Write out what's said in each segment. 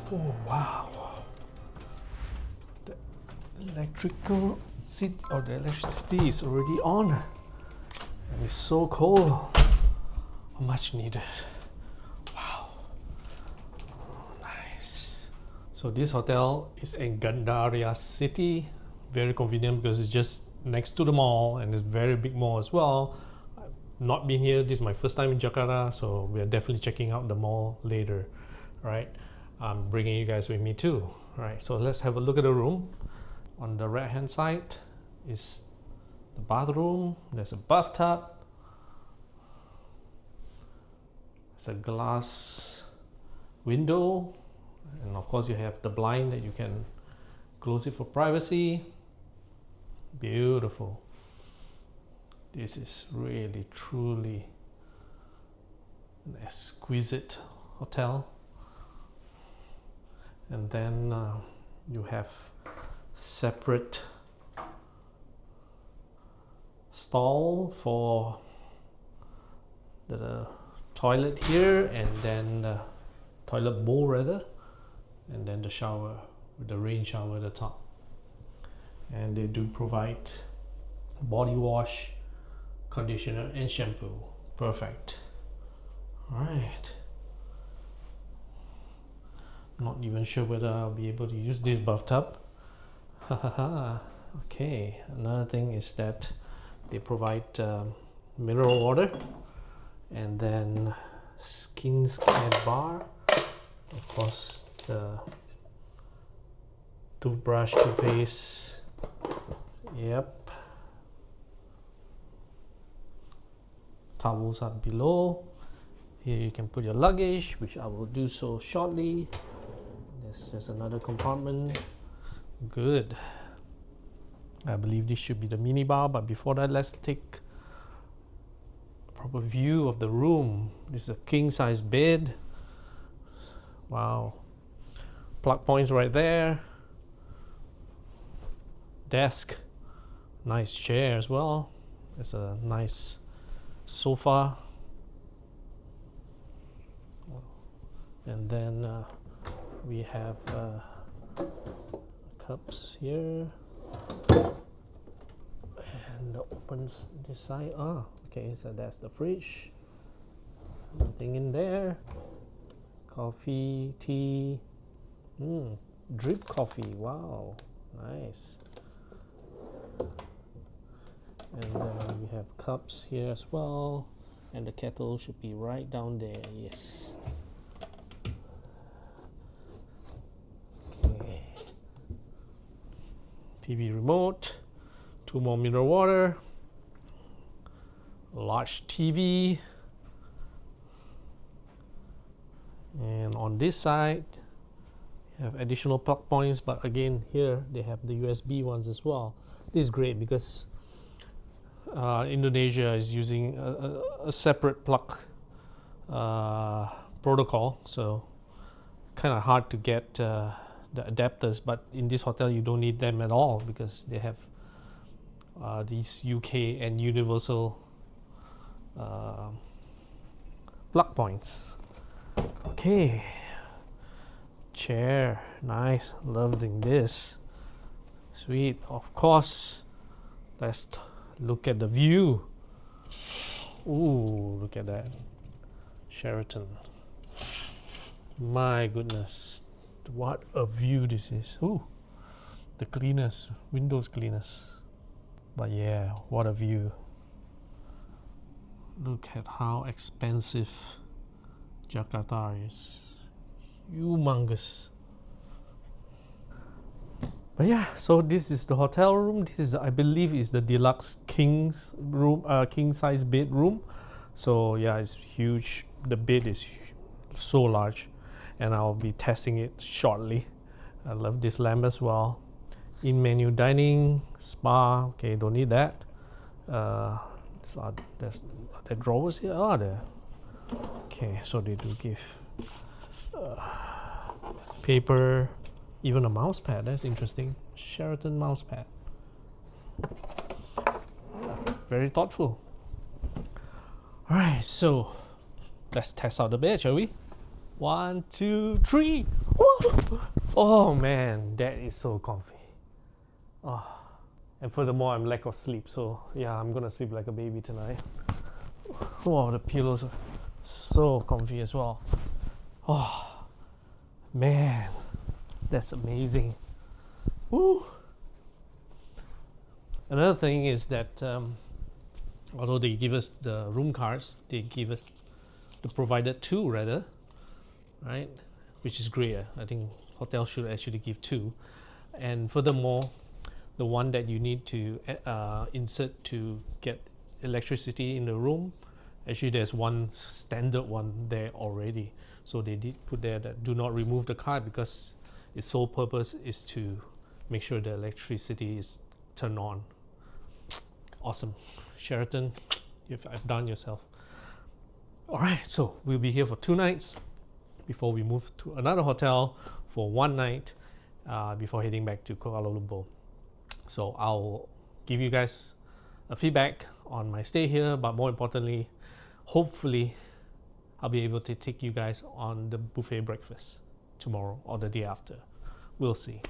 Oh wow. The electrical seat or the electricity is already on. And it's so cold. Much needed. Wow. Nice. So this hotel is in Gandaria City. Very convenient because it's just next to the mall and it's very big mall as well. I've not been here. This is my first time in Jakarta, so we're definitely checking out the mall later. Right? I'm bringing you guys with me too. Right, so let's have a look at the room. On the right hand side is the bathroom. There's a bathtub. There's a glass window, and of course you have the blind that you can close it for privacy. Beautiful. This is really truly an exquisite hotel. And then you have separate stall for the toilet here, and then the toilet bowl rather, and then the shower with the rain shower at the top. And they do provide body wash, conditioner and shampoo. Perfect. All right. Not even sure whether I'll be able to use this bathtub. Okay, another thing is that they provide mineral water, and then skin care bar, of course the toothbrush, toothpaste. Yep. Towels are below. Here you can put your luggage, which I will do so shortly. There's just another compartment. Good. I believe this should be the mini bar, but before that, let's take a proper view of the room. This is a king size bed. Wow. Plug points right there. Desk. Nice chair as well. There's a nice sofa. And then we have cups here, and opens this side. Okay, so that's the fridge. Nothing in there. Coffee, tea, drip coffee. Wow, nice. And then we have cups here as well, and the kettle should be right down there. Yes. TV remote, 2 more mineral water, large TV, and on this side you have additional plug points, but again here they have the USB ones as well. This is great because Indonesia is using a separate plug protocol, so kind of hard to get the adapters, but in this hotel you don't need them at all because they have these UK and universal plug points. Okay, chair, nice, loving this. Sweet. Of course, let's look at the view. Ooh, look at that. Sheraton. My goodness, what a view this is. Ooh, the cleaners, windows cleaners. But yeah, what a view. Look at how expensive Jakarta is. Humongous. But yeah, so this is the hotel room. This is, I believe, is the Deluxe King's room, king size bedroom. So yeah, it's huge. The bed is so large, and I'll be testing it shortly. I love this lamp as well. In menu dining, spa. Okay, don't need that. So there's the drawers here. Oh, there. Okay, so they do give paper, even a mouse pad. That's interesting. Sheraton mouse pad. Very thoughtful. All right, so let's test out the bed, shall we? 1, 2, 3. Woo! Oh man, that is so comfy. Oh. And furthermore, I'm lack of sleep, so yeah, I'm gonna sleep like a baby tonight. Wow, the pillows are so comfy as well. Oh man, that's amazing. Woo. Another thing is that although they give us the room cards, they give us the provided two rather, right? Which is great. I think hotels should actually give two. And furthermore, the one that you need to insert to get electricity in the room, actually there's one standard one there already. So they did put there that do not remove the card because its sole purpose is to make sure the electricity is turned on. Awesome. Sheraton, you've outdone yourself. Alright, so we'll be here for 2 nights before we move to another hotel for 1 night before heading back to Kuala Lumpur. So I'll give you guys a feedback on my stay here, but more importantly, hopefully I'll be able to take you guys on the buffet breakfast tomorrow or the day after. We'll see.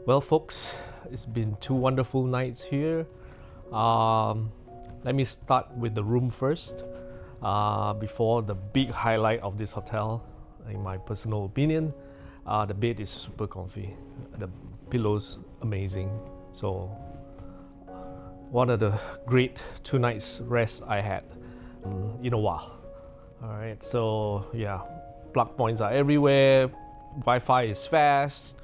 Well, folks, it's been 2 wonderful nights here. Let me start with the room first. Before the big highlight of this hotel, in my personal opinion, the bed is super comfy. The pillows amazing. So one of the great 2 nights rest I had in a while. All right, so yeah, plug points are everywhere. Wi-Fi is fast.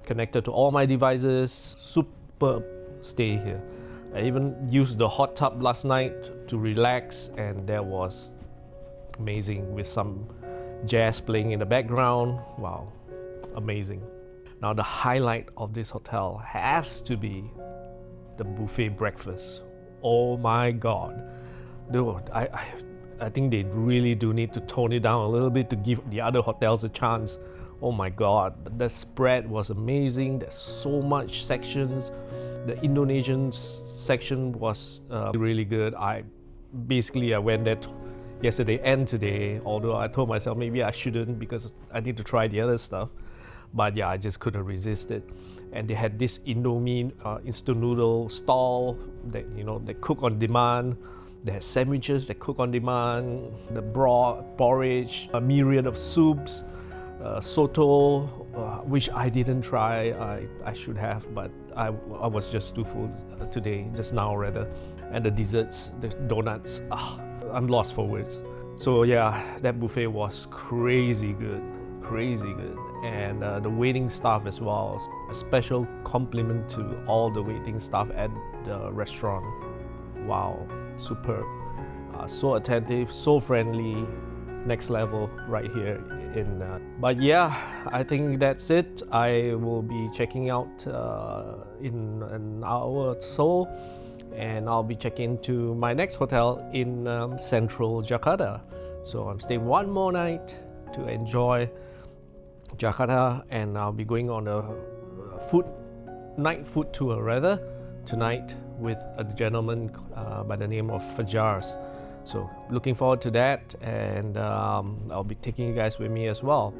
Connected to all my devices. Super stay here. I even used the hot tub last night to relax, and that was amazing with some jazz playing in the background. Wow, amazing. Now the highlight of this hotel has to be the buffet breakfast. Oh my god, dude, I think they really do need to tone it down a little bit to give the other hotels a chance. Oh my god, the spread was amazing. There's so much sections. The Indonesian section was really good. I went there yesterday and today, although I told myself maybe I shouldn't because I need to try the other stuff. But yeah, I just couldn't resist it. And they had this Indomie instant noodle stall that they cook on demand. They had sandwiches that cook on demand, the broth, porridge, a myriad of soups. Soto, which I didn't try. I should have, but I was just too full today, just now rather. And the desserts, the donuts, I'm lost for words. So yeah, that buffet was crazy good. And the waiting staff as well. A special compliment to all the waiting staff at the restaurant. Wow, superb. So attentive, so friendly. Next level right here but yeah, I think that's it. I will be checking out in an hour or so, and I'll be checking into my next hotel in central Jakarta. So I'm staying 1 more night to enjoy Jakarta, and I'll be going on a night food tour rather tonight with a gentleman by the name of Fajars. So looking forward to that, and I'll be taking you guys with me as well.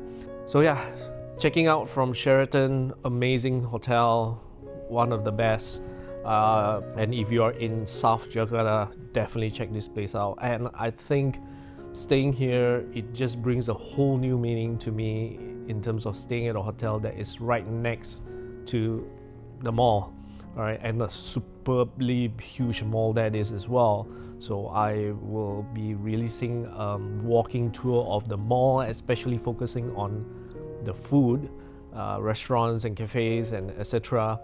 So yeah, checking out from Sheraton, amazing hotel, one of the best. And if you are in South Jakarta, definitely check this place out. And I think staying here, it just brings a whole new meaning to me in terms of staying at a hotel that is right next to the mall. All right, and a superbly huge mall that is as well. So I will be releasing a walking tour of the mall, especially focusing on the food, restaurants and cafes and etc.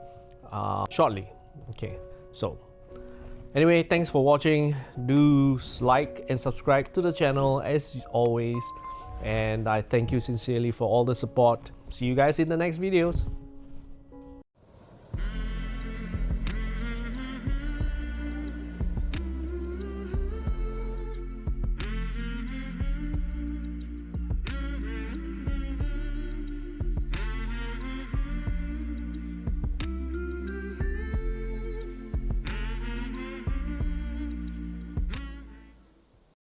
Shortly. Okay, so anyway, thanks for watching. Do like and subscribe to the channel as always, and I thank you sincerely for all the support. See you guys in the next videos.